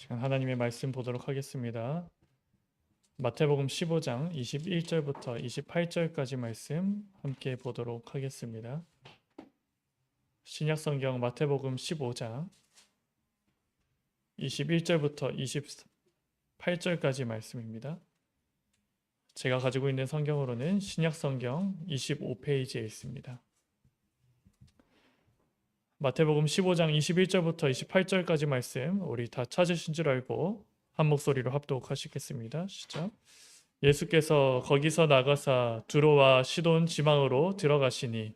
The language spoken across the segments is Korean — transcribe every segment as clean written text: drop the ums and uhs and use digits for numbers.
시간 하나님의 말씀 보도록 하겠습니다. 마태복음 15장 21절부터 28절까지 말씀 함께 보도록 하겠습니다. 신약성경 마태복음 15장 21절부터 28절까지 말씀입니다. 제가 가지고 있는 성경으로는 신약성경 25페이지에 있습니다. 마태복음 15장 21절부터 28절까지 말씀 우리 다 찾으신 줄 알고 한 목소리로 합독하시겠습니다. 시작. 예수께서 거기서 나가사 두로와 시돈 지방으로 들어가시니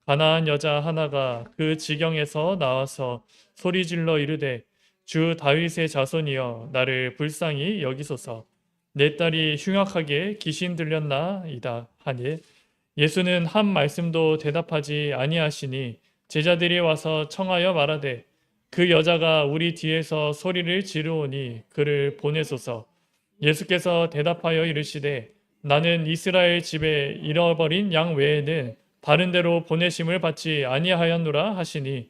가나안 여자 하나가 그 지경에서 나와서 소리질러 이르되 주 다윗의 자손이여 나를 불쌍히 여기소서 내 딸이 흉악하게 귀신 들렸나이다 하니 예수는 한 말씀도 대답하지 아니하시니 제자들이 와서 청하여 말하되 그 여자가 우리 뒤에서 소리를 지르오니 그를 보내소서. 예수께서 대답하여 이르시되 나는 이스라엘 집에 잃어버린 양 외에는 다른 데로 보내심을 받지 아니하였노라 하시니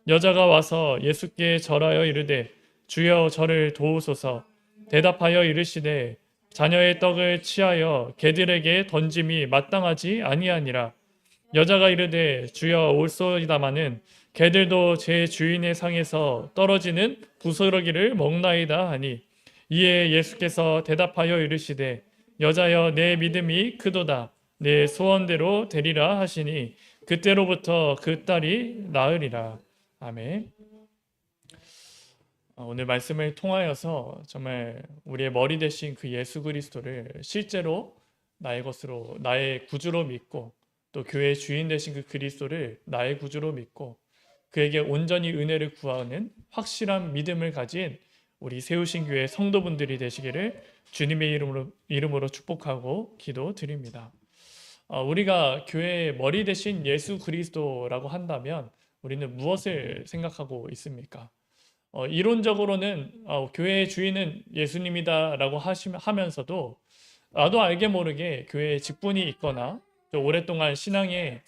여자가 와서 예수께 절하여 이르되 주여 저를 도우소서. 대답하여 이르시되 자녀의 떡을 취하여 개들에게 던짐이 마땅하지 아니하니라. 여자가 이르되 주여 올소이다마는 개들도 제 주인의 상에서 떨어지는 부스러기를 먹나이다 하니 이에 예수께서 대답하여 이르시되 여자여 내 믿음이 크도다 내 소원대로 되리라 하시니 그때로부터 그 딸이 나으리라. 아멘. 오늘 말씀을 통하여서 정말 우리의 머리 대신 그 예수 그리스도를 실제로 나의 것으로 나의 구주로 믿고 또 교회의 주인 되신 그 그리스도를 나의 구주로 믿고 그에게 온전히 은혜를 구하는 확실한 믿음을 가진 우리 세우신 교회 성도분들이 되시기를 주님의 이름으로 축복하고 기도드립니다. 우리가 교회의 머리 대신 예수 그리스도라고 한다면 우리는 무엇을 생각하고 있습니까? 이론적으로는 교회의 주인은 예수님이다라고 하면서도 나도 알게 모르게 교회에 직분이 있거나 오랫동안 신앙의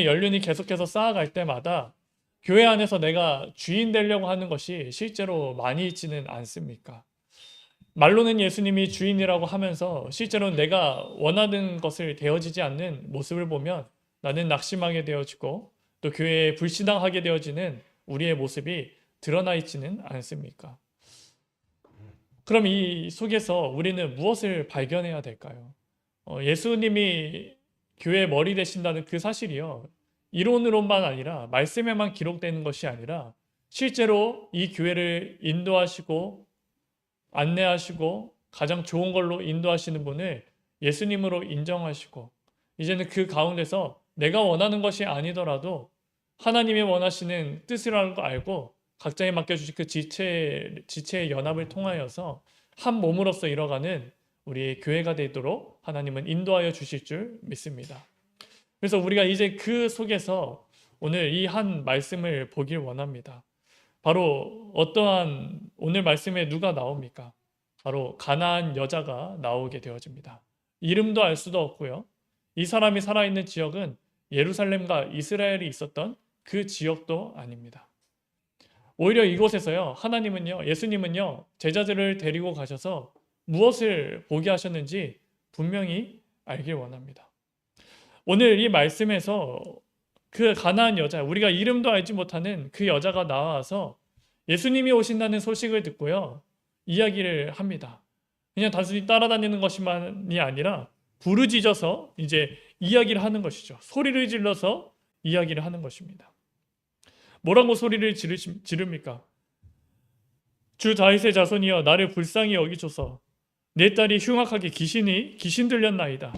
연륜이 계속해서 쌓아갈 때마다 교회 안에서 내가 주인 되려고 하는 것이 실제로 많이 있지는 않습니까? 말로는 예수님이 주인이라고 하면서 실제로는 내가 원하는 것을 되어지지 않는 모습을 보면 나는 낙심하게 되어지고 또 교회에 불신앙하게 되어지는 우리의 모습이 드러나 있지는 않습니까? 그럼 이 속에서 우리는 무엇을 발견해야 될까요? 예수님이 교회의 머리 되신다는 그 사실이요. 이론으로만 아니라 말씀에만 기록되는 것이 아니라 실제로 이 교회를 인도하시고 안내하시고 가장 좋은 걸로 인도하시는 분을 예수님으로 인정하시고 이제는 그 가운데서 내가 원하는 것이 아니더라도 하나님이 원하시는 뜻을 알고 각자에 맡겨주신 그 지체의 연합을 통하여서 한 몸으로서 이뤄가는 우리의 교회가 되도록 하나님은 인도하여 주실 줄 믿습니다. 그래서 우리가 이제 그 속에서 오늘 이 한 말씀을 보길 원합니다. 바로 어떠한 오늘 말씀에 누가 나옵니까? 바로 가나안 여자가 나오게 되어집니다. 이름도 알 수도 없고요. 이 사람이 살아있는 지역은 예루살렘과 이스라엘이 있었던 그 지역도 아닙니다. 오히려 이곳에서요, 예수님은요, 제자들을 데리고 가셔서 무엇을 보게 하셨는지 분명히 알길 원합니다. 오늘 이 말씀에서 그 가나안 여자, 우리가 이름도 알지 못하는 그 여자가 나와서 예수님이 오신다는 소식을 듣고요, 이야기를 합니다. 그냥 단순히 따라다니는 것만이 아니라 부르짖어서 이제 이야기를 하는 것이죠. 소리를 질러서 이야기를 하는 것입니다. 뭐라고 소리를 지릅니까? 주 다윗의 자손이여 나를 불쌍히 여기소서. 내 딸이 흉악하게 귀신 들렸나이다.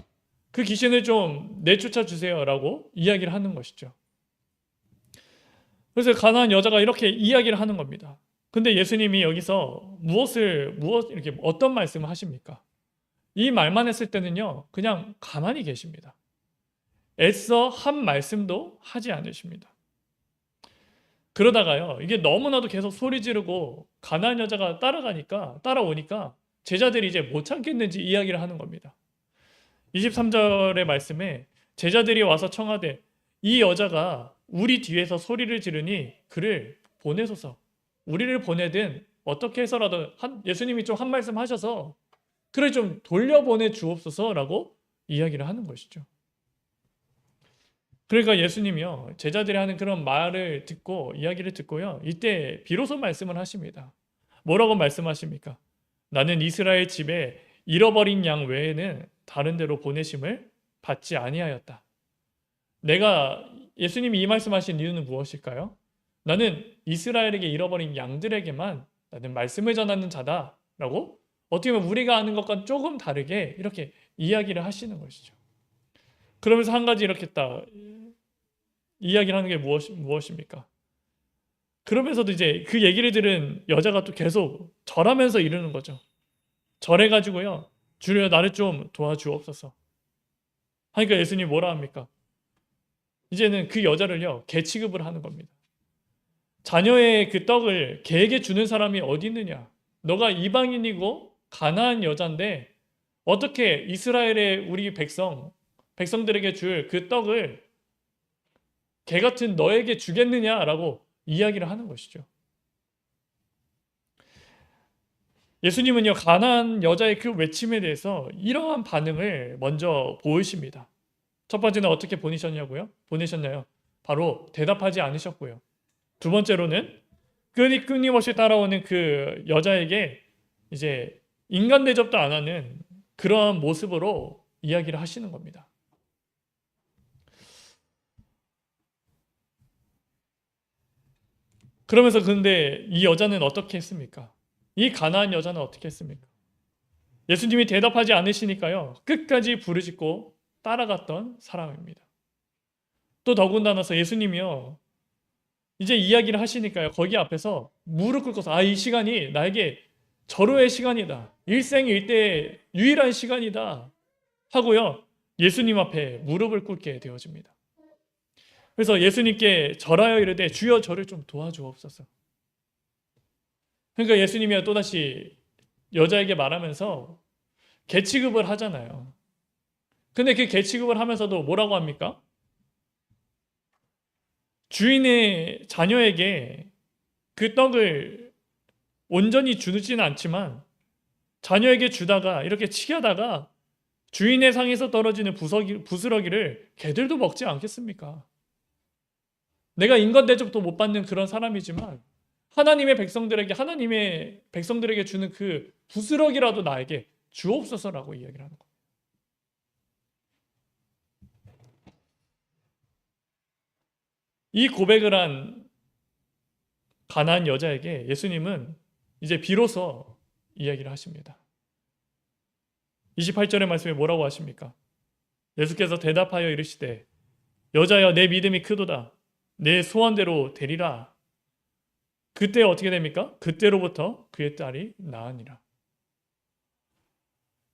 그 귀신을 좀 내쫓아 주세요라고 이야기를 하는 것이죠. 그래서 가나안 여자가 이렇게 이야기를 하는 겁니다. 근데 예수님이 여기서 이렇게 어떤 말씀을 하십니까? 이 말만 했을 때는요, 그냥 가만히 계십니다. 애써 한 말씀도 하지 않으십니다. 그러다가요, 이게 너무나도 계속 소리 지르고 가나안 여자가 따라오니까 제자들이 이제 못 참겠는지 이야기를 하는 겁니다. 23절의 말씀에 제자들이 와서 청하되 이 여자가 우리 뒤에서 소리를 지르니 그를 보내소서. 우리를 보내든 어떻게 해서라도 예수님이 좀 한 말씀 하셔서 그래 좀 돌려보내 주옵소서라고 이야기를 하는 것이죠. 그러니까 예수님이요, 제자들이 하는 그런 말을 듣고 이야기를 듣고요, 이때 비로소 말씀을 하십니다. 뭐라고 말씀하십니까? 나는 이스라엘 집에 잃어버린 양 외에는 다른 데로 보내심을 받지 아니하였다. 내가 예수님이 이 말씀하신 이유는 무엇일까요? 나는 이스라엘에게 잃어버린 양들에게만 나는 말씀을 전하는 자다라고 어떻게 보면 우리가 아는 것과 조금 다르게 이렇게 이야기를 하시는 것이죠. 그러면서 한 가지 이렇게 딱 이야기를 하는 게 무엇입니까? 그러면서도 이제 그 얘기를 들은 여자가 또 계속 절하면서 이러는 거죠. 절해가지고요, 주여 나를 좀 도와주옵소서 하니까 예수님이 뭐라 합니까? 이제는 그 여자를요, 개 취급을 하는 겁니다. 자녀의 그 떡을 개에게 주는 사람이 어디 있느냐? 너가 이방인이고 가나안 여잔데 어떻게 이스라엘의 우리 백성들에게 줄 그 떡을 개 같은 너에게 주겠느냐라고 이야기를 하는 것이죠. 예수님은요, 가나안 여자의 그 외침에 대해서 이러한 반응을 먼저 보이십니다. 첫 번째는 어떻게 보내셨냐요? 바로 대답하지 않으셨고요. 두 번째로는 끊임없이 따라오는 그 여자에게 이제 인간 대접도 안 하는 그러한 모습으로 이야기를 하시는 겁니다. 그러면서 근데 이 여자는 어떻게 했습니까? 이 가나안 여자는 어떻게 했습니까? 예수님이 대답하지 않으시니까요, 끝까지 부르짖고 따라갔던 사람입니다. 또 더군다나서 예수님이요, 이제 이야기를 하시니까요, 거기 앞에서 무릎 꿇고서 이 시간이 나에게 절호의 시간이다, 일생일대의 유일한 시간이다 하고요, 예수님 앞에 무릎을 꿇게 되어집니다. 그래서 예수님께 절하여 이르되 주여 저를 좀 도와주옵소서. 그러니까 예수님이 또다시 여자에게 말하면서 개 취급을 하잖아요. 근데 그 개 취급을 하면서도 뭐라고 합니까? 주인의 자녀에게 그 떡을 온전히 주지는 않지만 자녀에게 주다가 이렇게 치하다가 주인의 상에서 떨어지는 부스러기를 개들도 먹지 않겠습니까? 내가 인간 대접도 못 받는 그런 사람이지만 하나님의 백성들에게 주는 그 부스러기라도 나에게 주옵소서라고 이야기를 하는 거예요. 이 고백을 한 가나안 여자에게 예수님은 이제 비로소 이야기를 하십니다. 28절의 말씀에 뭐라고 하십니까? 예수께서 대답하여 이르시되 여자여 내 믿음이 크도다. 내 소원대로 되리라. 그때 어떻게 됩니까? 그때로부터 그의 딸이 나으니라.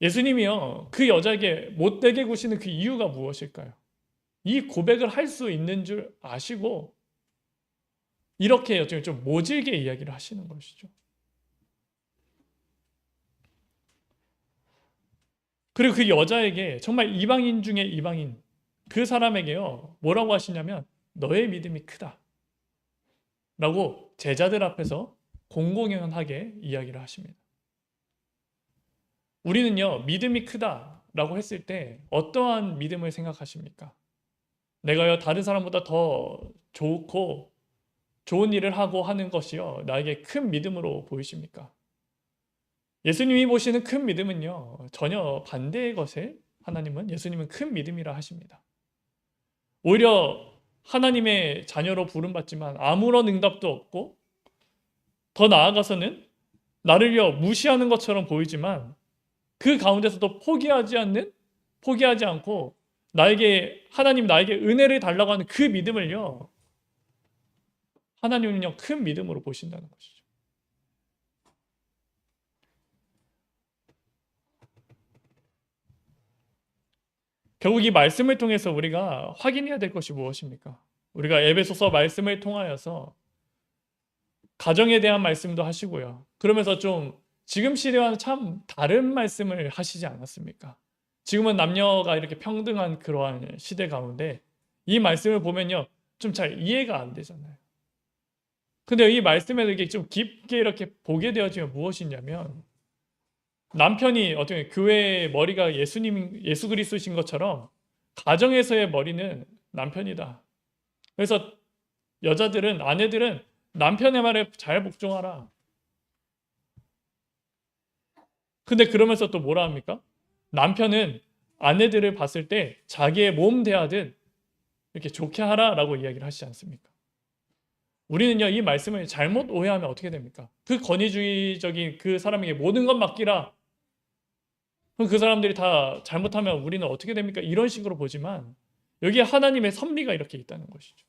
예수님이요, 그 여자에게 못되게 구시는 그 이유가 무엇일까요? 이 고백을 할 수 있는 줄 아시고 이렇게 좀 모질게 이야기를 하시는 것이죠. 그리고 그 여자에게 정말 이방인 중에 이방인 그 사람에게요, 뭐라고 하시냐면 너의 믿음이 크다 라고 제자들 앞에서 공공연하게 이야기를 하십니다. 우리는요, 믿음이 크다 라고 했을 때 어떠한 믿음을 생각하십니까? 내가요, 다른 사람보다 더 좋고 좋은 일을 하고 하는 것이요, 나에게 큰 믿음으로 보이십니까? 예수님이 보시는 큰 믿음은요, 전혀 반대의 것에 예수님은 큰 믿음이라 하십니다. 오히려 하나님의 자녀로 부름받지만 아무런 응답도 없고 더 나아가서는 나를요, 무시하는 것처럼 보이지만 그 가운데서도 포기하지 않고 하나님 나에게 은혜를 달라고 하는 그 믿음을요, 하나님은요, 큰 믿음으로 보신다는 것이죠. 결국 이 말씀을 통해서 우리가 확인해야 될 것이 무엇입니까? 우리가 에베소서 말씀을 통하여서 가정에 대한 말씀도 하시고요. 그러면서 좀 지금 시대와는 참 다른 말씀을 하시지 않았습니까? 지금은 남녀가 이렇게 평등한 그러한 시대 가운데 이 말씀을 보면요, 좀 잘 이해가 안 되잖아요. 근데 이 말씀에서 이게 좀 깊게 이렇게 보게 되어지면 무엇이냐면 남편이 어떻게 교회의 머리가 예수 그리스도신 것처럼 가정에서의 머리는 남편이다. 그래서 여자들은 아내들은 남편의 말에 잘 복종하라. 근데 그러면서 또 뭐라 합니까? 남편은 아내들을 봤을 때 자기의 몸 대하듯 이렇게 좋게 하라라고 이야기를 하시지 않습니까? 우리는요, 이 말씀을 잘못 오해하면 어떻게 됩니까? 그 권위주의적인 그 사람에게 모든 것 맡기라. 그럼 그 사람들이 다 잘못하면 우리는 어떻게 됩니까? 이런 식으로 보지만 여기에 하나님의 섭리가 이렇게 있다는 것이죠.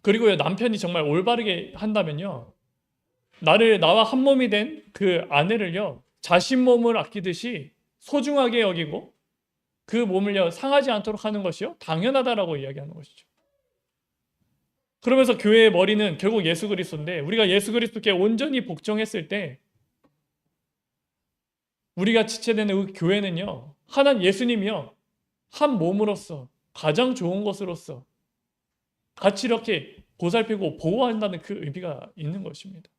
그리고요, 남편이 정말 올바르게 한다면요, 나와 한 몸이 된 그 아내를요, 자신 몸을 아끼듯이 소중하게 여기고 그 몸을요, 상하지 않도록 하는 것이요, 당연하다라고 이야기하는 것이죠. 그러면서 교회의 머리는 결국 예수 그리스도인데, 우리가 예수 그리스도께 온전히 복종했을 때 우리가 지체되는 그 교회는요, 하나님 예수님이요, 한 몸으로서 가장 좋은 것으로서 같이 이렇게 보살피고 보호한다는 그 의미가 있는 것입니다.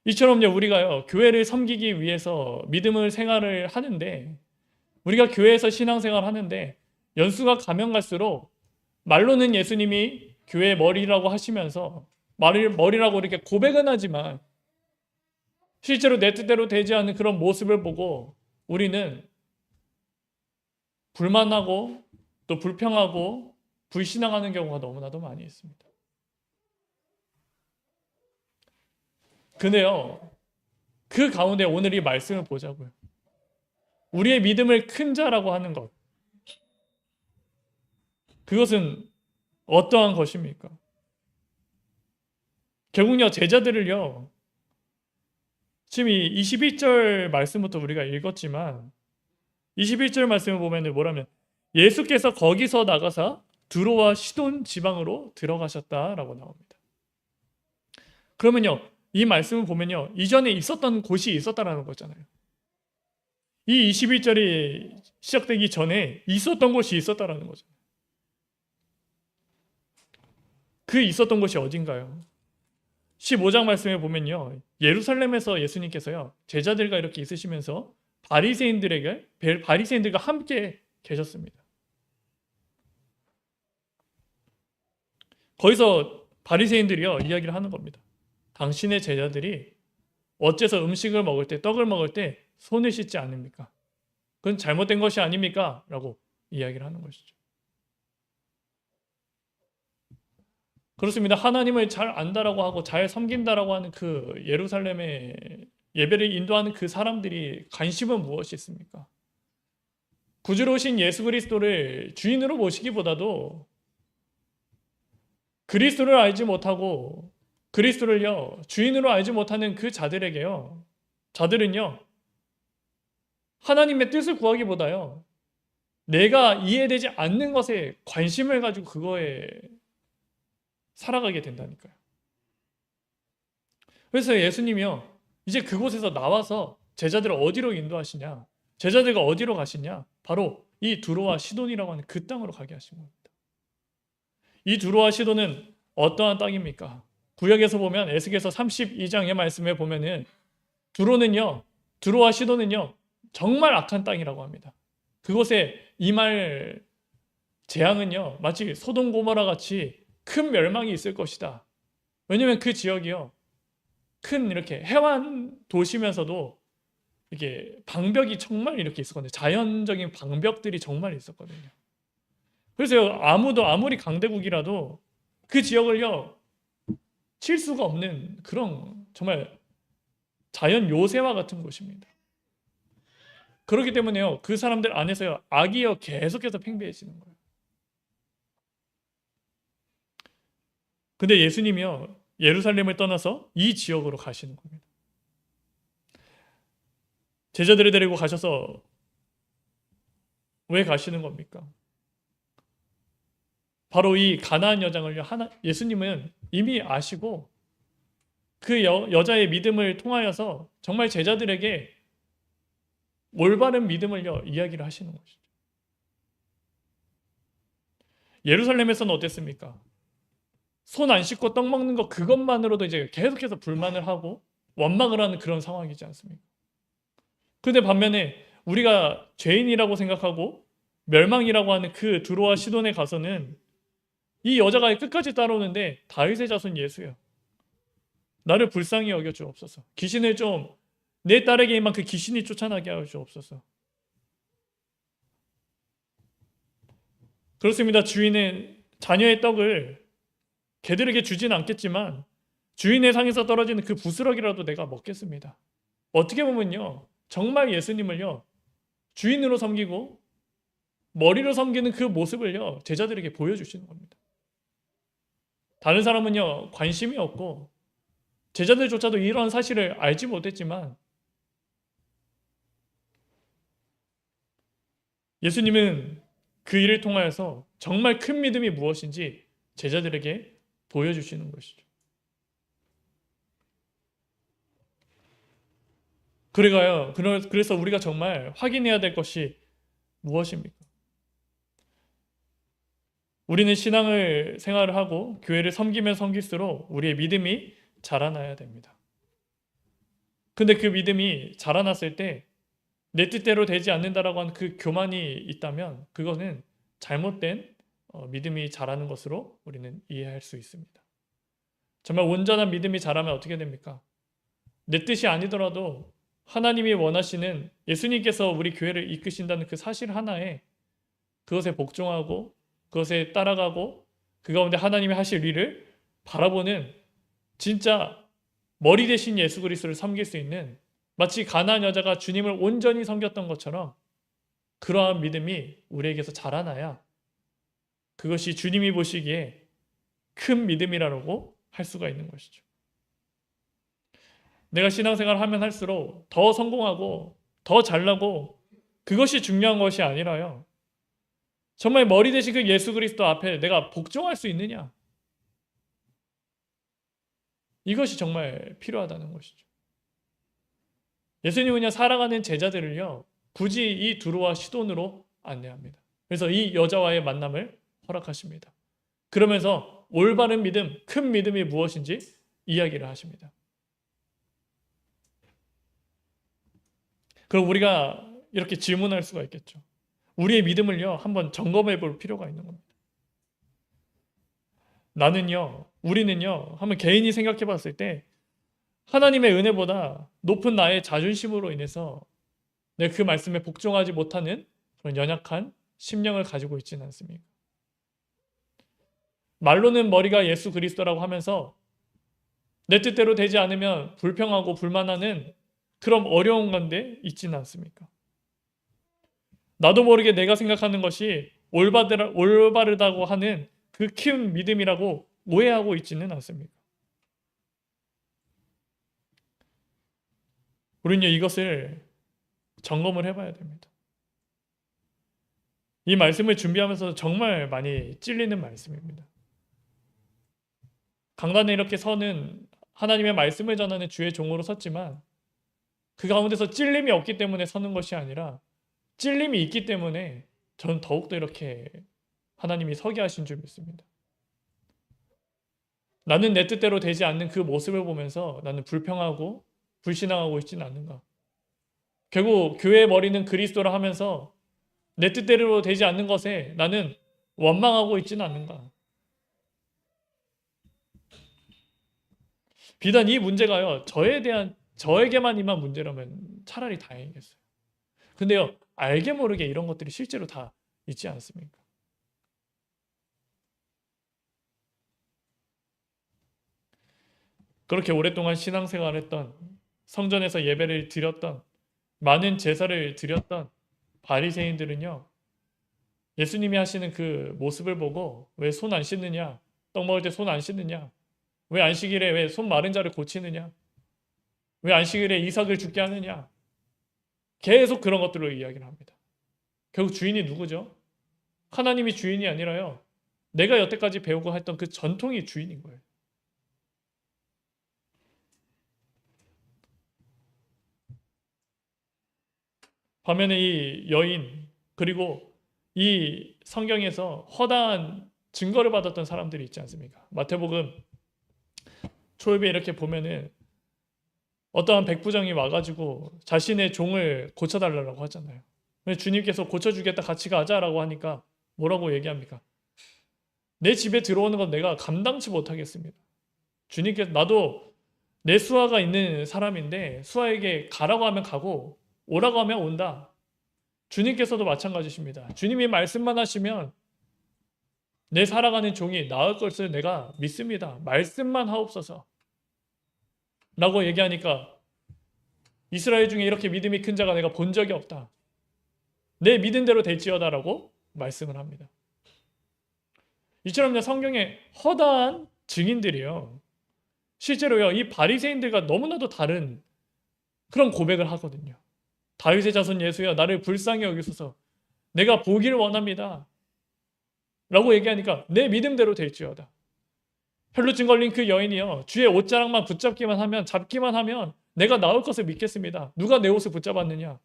이처럼요, 우리가요, 교회를 섬기기 위해서 믿음을 생활을 하는데, 우리가 교회에서 신앙생활을 하는데, 연수가 가면 갈수록 말로는 예수님이 교회의 머리라고 하시면서 머리라고 이렇게 고백은 하지만 실제로 내 뜻대로 되지 않는 그런 모습을 보고 우리는 불만하고 또 불평하고 불신앙하는 경우가 너무나도 많이 있습니다. 근데요, 그 가운데 오늘 이 말씀을 보자고요. 우리의 믿음을 큰 자라고 하는 것, 그것은 어떠한 것입니까? 결국요, 제자들을요, 지금 이 21절 말씀부터 우리가 읽었지만 21절 말씀을 보면 뭐라면 예수께서 거기서 나가사 두로와 시돈 지방으로 들어가셨다라고 나옵니다. 그러면요, 이 말씀을 보면요, 이전에 있었던 곳이 있었다라는 거잖아요. 이 21절이 시작되기 전에 있었던 곳이 있었다라는 거죠. 그 있었던 곳이 어딘가요? 15장 말씀에 보면요, 예루살렘에서 예수님께서요, 제자들과 이렇게 있으시면서 바리새인들과 함께 계셨습니다. 거기서 바리새인들이요, 이야기를 하는 겁니다. 당신의 제자들이 어째서 음식을 먹을 때, 떡을 먹을 때 손을 씻지 않습니까? 그건 잘못된 것이 아닙니까? 라고 이야기를 하는 것이죠. 그렇습니다. 하나님을 잘 안다라고 하고 잘 섬긴다라고 하는 그 예루살렘의 예배를 인도하는 그 사람들이 관심은 무엇이 있습니까? 구주로 오신 예수 그리스도를 주인으로 모시기보다도 그리스도를 알지 못하고 그리스도를요, 주인으로 알지 못하는 그 자들은요, 하나님의 뜻을 구하기보다요, 내가 이해되지 않는 것에 관심을 가지고 그거에 살아가게 된다니까요. 그래서 예수님이요, 이제 그곳에서 나와서 제자들을 어디로 인도하시냐, 제자들과 어디로 가시냐, 바로 이 두로와 시돈이라고 하는 그 땅으로 가게 하신 겁니다. 이 두로와 시돈은 어떠한 땅입니까? 구약에서 보면 에스겔서 32장의 말씀에 보면은 두로와 시돈은요, 정말 악한 땅이라고 합니다. 그곳에 임할 재앙은요, 마치 소돔 고모라 같이 큰 멸망이 있을 것이다. 왜냐하면 그 지역이요, 큰 이렇게 해안 도시면서도 이게 방벽이 정말 이렇게 있었거든요. 자연적인 방벽들이 정말 있었거든요. 그래서 아무리 강대국이라도 그 지역을요, 칠 수가 없는 그런 정말 자연 요새와 같은 곳입니다. 그렇기 때문에요, 그 사람들 안에서요, 악이요 계속해서 팽배해지는 거예요. 근데 예수님이요, 예루살렘을 떠나서 이 지역으로 가시는 겁니다. 제자들을 데리고 가셔서 왜 가시는 겁니까? 바로 이 가나안 여장을요, 예수님은 이미 아시고 그 여자의 믿음을 통하여서 정말 제자들에게 올바른 믿음을요, 이야기를 하시는 것이죠. 예루살렘에서는 어땠습니까? 손 안 씻고 떡 먹는 거 그것만으로도 이제 계속해서 불만을 하고 원망을 하는 그런 상황이지 않습니까? 근데 반면에 우리가 죄인이라고 생각하고 멸망이라고 하는 그 두로와 시돈에 가서는 이 여자가 끝까지 따라오는데 다윗의 자손 예수야. 나를 불쌍히 여겨 주옵소서. 귀신을 좀 내 딸에게 임한 그 귀신이 쫓아나게 하여 주옵소서. 그렇습니다. 주인은 자녀의 떡을 개들에게 주지는 않겠지만 주인의 상에서 떨어지는 그 부스러기라도 내가 먹겠습니다. 어떻게 보면요, 정말 예수님을요 주인으로 섬기고 머리로 섬기는 그 모습을요 제자들에게 보여주시는 겁니다. 다른 사람은요 관심이 없고 제자들조차도 이런 사실을 알지 못했지만 예수님은 그 일을 통하여서 정말 큰 믿음이 무엇인지 제자들에게 보여주시는 것이죠. 그래서 우리가 정말 확인해야 될 것이 무엇입니까? 우리는 신앙을 생활을 하고 교회를 섬기면 섬길수록 우리의 믿음이 자라나야 됩니다. 근데 그 믿음이 자라났을 때 내 뜻대로 되지 않는다라고 하는 그 교만이 있다면 그거는 잘못된 믿음이 자라는 것으로 우리는 이해할 수 있습니다. 정말 온전한 믿음이 자라면 어떻게 됩니까? 내 뜻이 아니더라도 하나님이 원하시는 예수님께서 우리 교회를 이끄신다는 그 사실 하나에 그것에 복종하고 그것에 따라가고 그 가운데 하나님이 하실 일을 바라보는 진짜 머리 대신 예수 그리스도를 섬길 수 있는 마치 가나안 여자가 주님을 온전히 섬겼던 것처럼 그러한 믿음이 우리에게서 자라나야 그것이 주님이 보시기에 큰 믿음이라고 할 수가 있는 것이죠. 내가 신앙생활을 하면 할수록 더 성공하고 더 잘나고 그것이 중요한 것이 아니라요. 정말 머리 대신 그 예수 그리스도 앞에 내가 복종할 수 있느냐? 이것이 정말 필요하다는 것이죠. 예수님은요 사랑하는 제자들을요 굳이 이 두로와 시돈으로 안내합니다. 그래서 이 여자와의 만남을 허락하십니다. 그러면서 올바른 믿음, 큰 믿음이 무엇인지 이야기를 하십니다. 그럼 우리가 이렇게 질문할 수가 있겠죠. 우리의 믿음을요 한번 점검해 볼 필요가 있는 겁니다. 우리는요 한번 개인이 생각해 봤을 때 하나님의 은혜보다 높은 나의 자존심으로 인해서 내가 그 말씀에 복종하지 못하는 그런 연약한 심령을 가지고 있지는 않습니까? 말로는 머리가 예수 그리스도라고 하면서 내 뜻대로 되지 않으면 불평하고 불만하는 그런 어려운 건데 있지는 않습니까? 나도 모르게 내가 생각하는 것이 올바르다고 하는 그 큰 믿음이라고 오해하고 있지는 않습니까? 우리는요 이것을 점검을 해봐야 됩니다. 이 말씀을 준비하면서 정말 많이 찔리는 말씀입니다. 강단에 이렇게 서는 하나님의 말씀을 전하는 주의 종으로 섰지만 그 가운데서 찔림이 없기 때문에 서는 것이 아니라 찔림이 있기 때문에 저는 더욱더 이렇게 하나님이 서게 하신 줄 믿습니다. 나는 내 뜻대로 되지 않는 그 모습을 보면서 나는 불평하고 불신앙하고 있지는 않는가. 결국 교회의 머리는 그리스도라 하면서 내 뜻대로 되지 않는 것에 나는 원망하고 있지는 않는가. 비단 이 문제가요 저에게만 임한 문제라면 차라리 다행이겠어요. 근데요 알게 모르게 이런 것들이 실제로 다 있지 않습니까? 그렇게 오랫동안 신앙생활을 했던 성전에서 예배를 드렸던 많은 제사를 드렸던 바리새인들은요 예수님이 하시는 그 모습을 보고 왜 손 안 씻느냐, 떡 먹을 때 손 안 씻느냐, 왜 안식일에 왜 손 마른 자를 고치느냐, 왜 안식일에 이삭을 죽게 하느냐, 계속 그런 것들로 이야기를 합니다. 결국 주인이 누구죠? 하나님이 주인이 아니라요 내가 여태까지 배우고 했던 그 전통이 주인인 거예요. 반면에 이 여인 그리고 이 성경에서 허다한 증거를 받았던 사람들이 있지 않습니까? 마태복음 초입에 이렇게 보면은 어떠한 백부장이 와가지고 자신의 종을 고쳐달라고 하잖아요. 근데 주님께서 고쳐주겠다 같이 가자라고 하니까 뭐라고 얘기합니까? 내 집에 들어오는 건 내가 감당치 못하겠습니다. 주님께서 나도 내 수하가 있는 사람인데 수하에게 가라고 하면 가고 오라고 하면 온다. 주님께서도 마찬가지십니다. 주님이 말씀만 하시면 내 살아가는 종이 나을 것을 내가 믿습니다. 말씀만 하옵소서. 라고 얘기하니까 이스라엘 중에 이렇게 믿음이 큰 자가 내가 본 적이 없다. 내 믿은 대로 될지어다라고 말씀을 합니다. 이처럼 성경에 허다한 증인들이요. 실제로요, 이 바리새인들과 너무나도 다른 그런 고백을 하거든요. 다윗의 자손 예수여, 나를 불쌍히 여기소서. 내가 보기를 원합니다. 라고 얘기하니까 내 믿음대로 될지어다. 혈루증 걸린 그 여인이요, 주의 옷자락만 붙잡기만 하면, 잡기만 하면 내가 나을 것을 믿겠습니다. 누가 내 옷을 붙잡았느냐?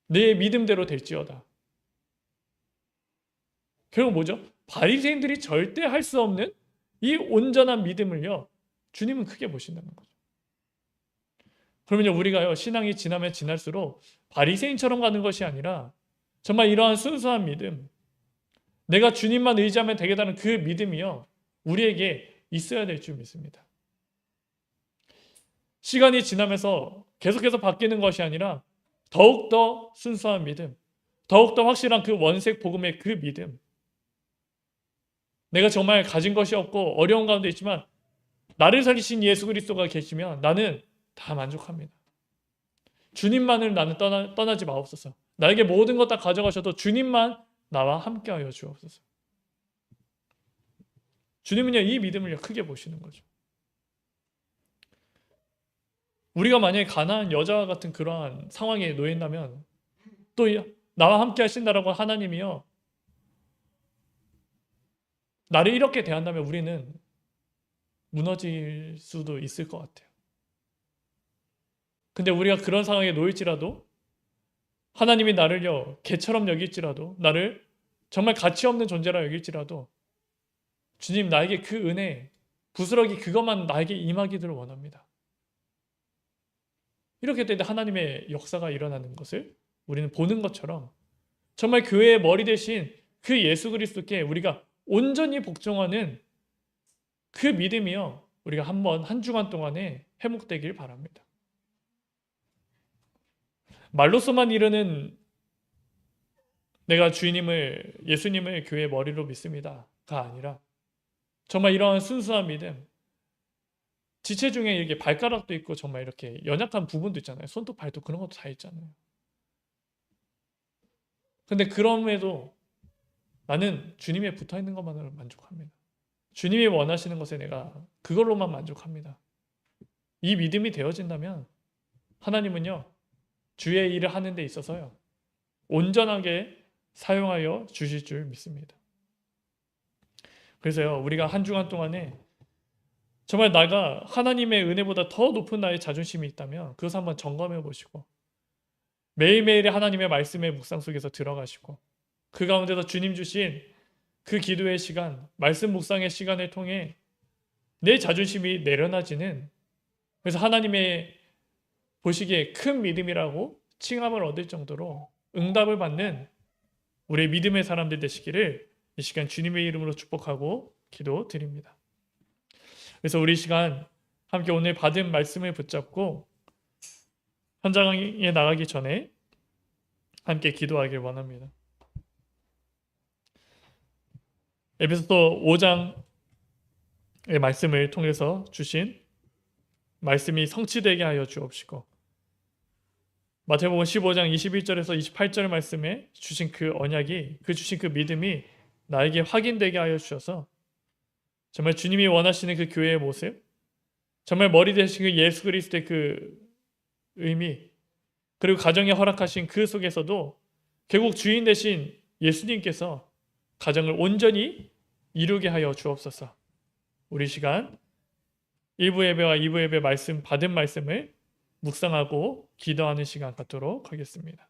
내 믿음대로 될지어다. 결국 뭐죠? 바리새인들이 절대 할 수 없는 이 온전한 믿음을요, 주님은 크게 보신다는 거죠. 그러면요, 우리가요, 신앙이 지나면 지날수록 바리새인처럼 가는 것이 아니라 정말 이러한 순수한 믿음, 내가 주님만 의지하면 되겠다는 그 믿음이요, 우리에게 있어야 될 줄 믿습니다. 시간이 지나면서 계속해서 바뀌는 것이 아니라 더욱더 순수한 믿음, 더욱더 확실한 그 원색 복음의 그 믿음, 내가 정말 가진 것이 없고 어려운 가운데 있지만 나를 살리신 예수 그리스도가 계시면 나는 다 만족합니다. 주님만을 나는 떠나지 마옵소서. 나에게 모든 것 다 가져가셔도 주님만 나와 함께하여 주옵소서. 주님은요, 이 믿음을 크게 보시는 거죠. 우리가 만약에 가난한 여자와 같은 그러한 상황에 놓인다면 또 나와 함께 하신다라고 하나님이요, 나를 이렇게 대한다면 우리는 무너질 수도 있을 것 같아요. 근데 우리가 그런 상황에 놓일지라도 하나님이 나를요, 개처럼 여길지라도, 나를 정말 가치 없는 존재라 여길지라도 주님, 나에게 그 은혜, 부스러기 그것만 나에게 임하기를 원합니다. 이렇게 될 때 하나님의 역사가 일어나는 것을 우리는 보는 것처럼 정말 교회의 머리 대신 그 예수 그리스도께 우리가 온전히 복종하는 그 믿음이요, 우리가 한 주간 동안에 회복되길 바랍니다. 말로서만 이르는 내가 예수님을 교회의 머리로 믿습니다가 아니라 정말 이러한 순수한 믿음, 지체 중에 이렇게 발가락도 있고 정말 이렇게 연약한 부분도 있잖아요. 손톱, 발톱 그런 것도 다 있잖아요. 근데 그럼에도 나는 주님에 붙어 있는 것만으로 만족합니다. 주님이 원하시는 것에 내가 그걸로만 만족합니다. 이 믿음이 되어진다면 하나님은요, 주의 일을 하는 데 있어서요, 온전하게 사용하여 주실 줄 믿습니다. 그래서요, 우리가 한 주간 동안에 정말 내가 하나님의 은혜보다 더 높은 나의 자존심이 있다면 그것을 한번 점검해 보시고 매일매일의 하나님의 말씀의 묵상 속에서 들어가시고 그 가운데서 주님 주신 그 기도의 시간, 말씀 묵상의 시간을 통해 내 자존심이 내려놔지는, 그래서 하나님의 보시기에 큰 믿음이라고 칭함을 얻을 정도로 응답을 받는 우리의 믿음의 사람들 되시기를 이 시간 주님의 이름으로 축복하고 기도드립니다. 그래서 우리 시간 함께 오늘 받은 말씀을 붙잡고 현장에 나가기 전에 함께 기도하길 원합니다. 에베소서 5장의 말씀을 통해서 주신 말씀이 성취되게 하여 주옵시고 마태복음 15장 21절에서 28절 말씀에 주신 그 언약이, 주신 그 믿음이 나에게 확인되게 하여 주셔서 정말 주님이 원하시는 그 교회의 모습, 정말 머리 대신 그 예수 그리스도의 그 의미, 그리고 가정에 허락하신 그 속에서도 결국 주인 되신 예수님께서 가정을 온전히 이루게 하여 주옵소서. 우리 시간 1부 예배와 2부 예배 말씀 받은 말씀을 묵상하고 기도하는 시간 갖도록 하겠습니다.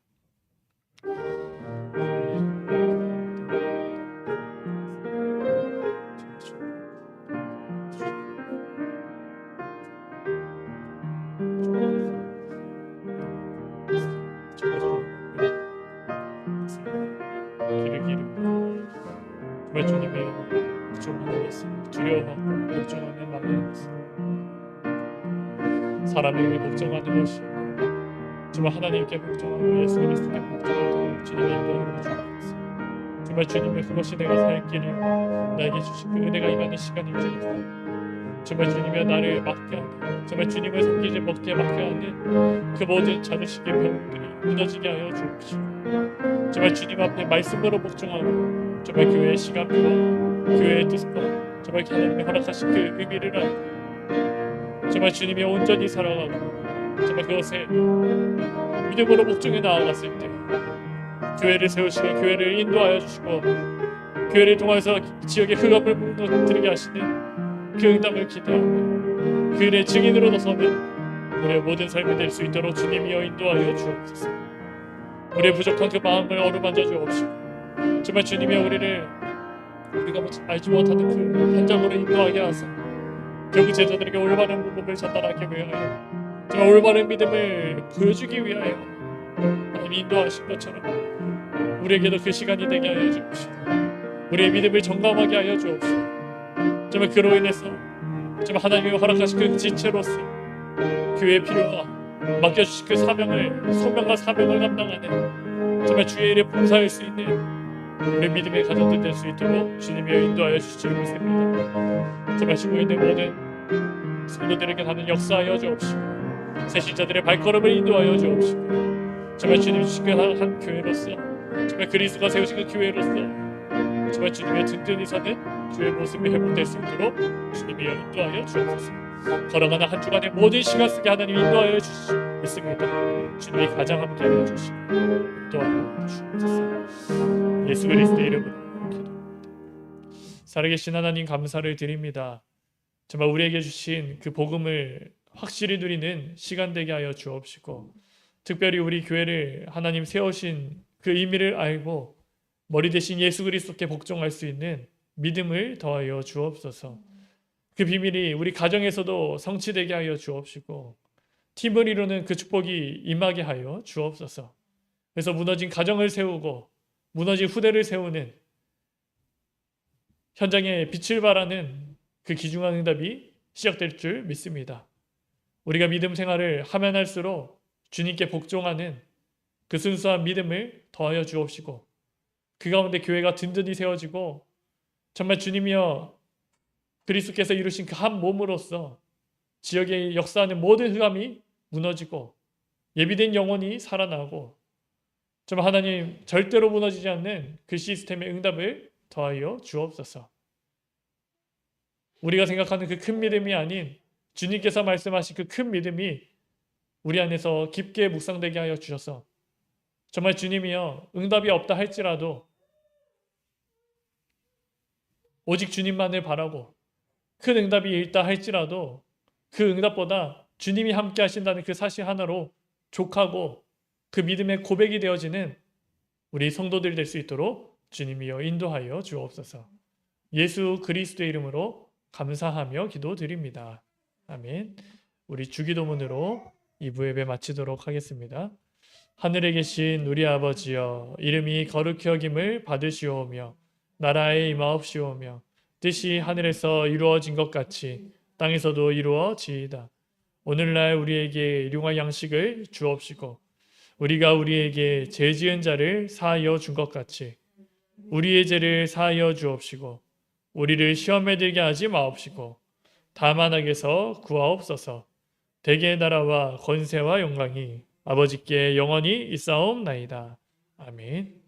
기름 정말 주님의 복종하는 것을 두려워하고 복종하는 말하는 것을 사람에게 복종하는 것이 정말 하나님께 복종하고 예수 그리스도께 복종하도록 주님의 인도하는 주옵소서. 정말 주님의 그것이 내가 살 길이요 나에게 주신 그 은혜가 임하는 시간일지어다. 정말 주님이 나를 맡게 하는 정말 주님을 섬기지 못게 맡게 하는 그 모든 자존심의 병들이 무너지게 하여 주옵시고 정말 주님 앞에 말씀으로 복종하고 정말 교회의 시간표와 교회의 뜻과 정말 하나님이 허락하신 그 의미를 알고 정말 주님이 온전히 살아가고 정말 그것에 믿음으로 복종해 나아갔을 때 교회를 세우시고 교회를 인도하여 주시고 교회를 통해서 지역의 흑암을 무너뜨리게 하시는 그 응답을 기대하며 그 일의 증인으로 나서는 우리의 모든 삶이 될 수 있도록 주님이여 인도하여 주옵소서. 우리의 부족한 그 마음을 어루만져 주옵시고 정말 주님이여 우리를 우리가 알지 못하는 그 현장으로 인도하게 하사 결국 제자들에게 올바른 복음을 전달하기 위하여 정말 올바른 믿음을 보여주기 위하여 하나님이 인도하신 것처럼 우리에게도 그 시간이 되게 하여 주옵시고 우리의 믿음을 정감하게 하여 주옵시고 정말 그로 인해서 정말 하나님이 허락하신 그 지체로서 교회의 필요와 맡겨주신 그 사명을 소명과 사명을 감당하는 정말 주의 일에 봉사할 수 있는 우리 믿음의 가정들 될 수 있도록 주님이 인도하여 주시기 믿습니다. 정말 지고 있는 모든 성도들에게 하는 역사하여 주옵시고 새신자들의 발걸음을 인도하여 주옵시고 정말 주님 주신 그 한 교회로서 정말 그리스도가 세우신 그 교회로서 정말 주님의 든든히 서는 주의 모습이 회복될 수 있도록 주님이 인도하여 주옵소서. 걸어가는 한 주간의 모든 시간 속에 하나님 인도하여 주시고 있습니다. 주님이 가장 함께하여 주시고 인도하여 주옵소서. 예수 그리스도의 이름으로 기도합니다. 살아계신 하나님 감사를 드립니다. 정말 우리에게 주신 그 복음을 확실히 누리는 시간 되게 하여 주옵시고 특별히 우리 교회를 하나님 세우신 그 의미를 알고 머리 대신 예수 그리스도께 복종할 수 있는 믿음을 더하여 주옵소서. 그 비밀이 우리 가정에서도 성취되게 하여 주옵시고 팀을 이루는 그 축복이 임하게 하여 주옵소서. 그래서 무너진 가정을 세우고 무너진 후대를 세우는 현장에 빛을 발하는 그 귀중한 응답이 시작될 줄 믿습니다. 우리가 믿음 생활을 하면 할수록 주님께 복종하는 그 순수한 믿음을 더하여 주옵시고 그 가운데 교회가 든든히 세워지고 정말 주님이여 그리스도께서 이루신 그 한 몸으로서 지역에 역사하는 모든 흑암이 무너지고 예비된 영혼이 살아나고 정말 하나님 절대로 무너지지 않는 그 시스템의 응답을 더하여 주옵소서. 우리가 생각하는 그 큰 믿음이 아닌 주님께서 말씀하신 그 큰 믿음이 우리 안에서 깊게 묵상되게 하여 주셔서 정말 주님이여 응답이 없다 할지라도 오직 주님만을 바라고 큰 응답이 있다 할지라도 그 응답보다 주님이 함께 하신다는 그 사실 하나로 족하고 그 믿음의 고백이 되어지는 우리 성도들 될 수 있도록 주님이여 인도하여 주옵소서. 예수 그리스도의 이름으로 감사하며 기도드립니다. 아멘. 우리 주기도문으로 2부 예배 마치도록 하겠습니다. 하늘에 계신 우리 아버지여 이름이 거룩히 여김을 받으시오며 나라에 임하옵시오며 뜻이 하늘에서 이루어진 것 같이 땅에서도 이루어지이다. 오늘날 우리에게 일용할 양식을 주옵시고 우리가 우리에게 죄 지은 자를 사하여 준 것 같이 우리의 죄를 사하여 주옵시고 우리를 시험에 들게 하지 마옵시고 다만 악에서 구하옵소서. 대개의 나라와 권세와 영광이 아버지께 영원히 있사옵나이다. 아멘.